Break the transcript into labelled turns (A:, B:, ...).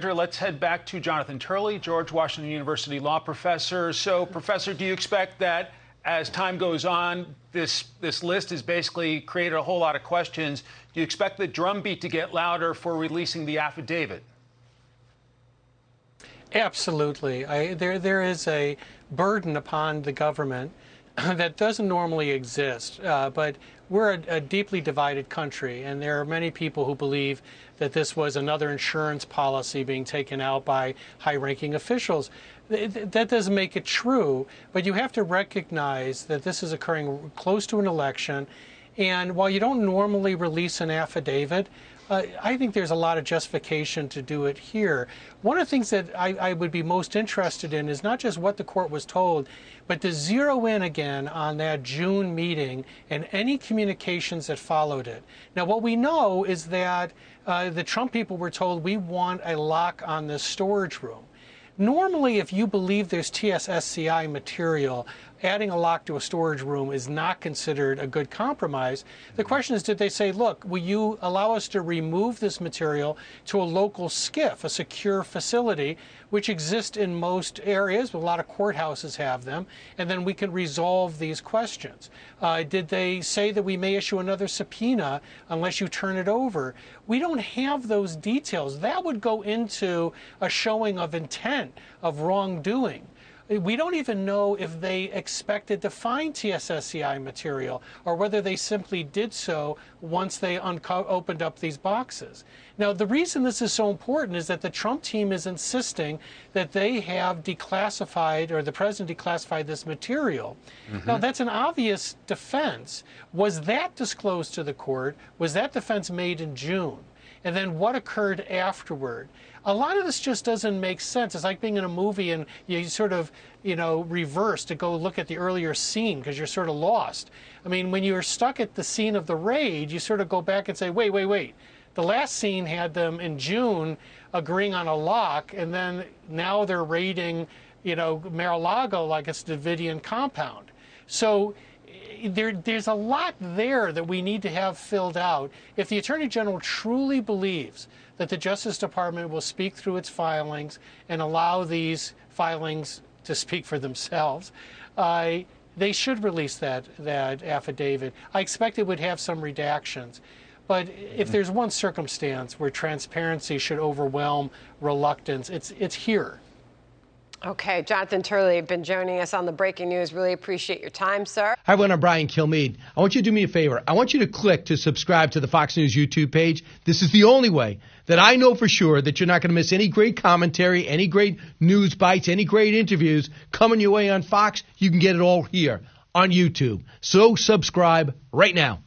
A: Let's head back to Jonathan Turley, George Washington University law professor. So, Professor, do you expect that as time goes on, this list has basically created a whole lot of questions? Do you expect the drumbeat to get louder for releasing the affidavit?
B: Absolutely. There is a burden upon the government that doesn't normally exist, but we're a deeply divided country, and there are many people who believe that this was another insurance policy being taken out by high-ranking officials. That doesn't make it true, but you have to recognize that this is occurring close to an election, and while you don't normally release an affidavit, I think there's a lot of justification to do it here. One of the things that I would be most interested in is not just what the court was told, but to zero in again on that June meeting and any communications that followed it. Now, what we know is that the Trump people were told, we want a lock on this storage room. Normally, if you believe there's TSSCI material, adding a lock to a storage room is not considered a good compromise. The question is, did they say, look, will you allow us to remove this material to a local SCIF, a secure facility, which exists in most areas, a lot of courthouses have them, and then we can resolve these questions? Did they say that we may issue another subpoena unless you turn it over? We don't have those details. That would go into a showing of intent, of wrongdoing. We don't even know if they expected to find TSSCI material or whether they simply did so once they opened up these boxes. Now, the reason this is so important is that the Trump team is insisting that they have declassified, or the president declassified, this material. Now, that's an obvious defense. Was that disclosed to the court? Was that defense made in June? And then what occurred afterward? A lot of this just doesn't make sense. It's like being in a movie and you sort of, reverse to go look at the earlier scene because you're sort of lost. I mean, when you're stuck at the scene of the raid, you sort of go back and say, wait. The last scene had them in June agreeing on a lock, and then now they're raiding, Mar-a-Lago like it's the Davidian compound. So there's a lot there that we need to have filled out. If the Attorney General truly believes that the Justice Department will speak through its filings and allow these filings to speak for themselves, they should release that affidavit. I expect it would have some redactions. But if there's one circumstance where transparency should overwhelm reluctance, it's here.
C: Okay, Jonathan Turley, you've been joining us on the Breaking News. Really appreciate your time, sir.
D: Hi, everyone. I'm Brian Kilmeade. I want you to do me a favor. I want you to click to subscribe to the Fox News YouTube page. This is the only way that I know for sure that you're not going to miss any great commentary, any great news bites, any great interviews coming your way on Fox. You can get it all here on YouTube. So subscribe right now.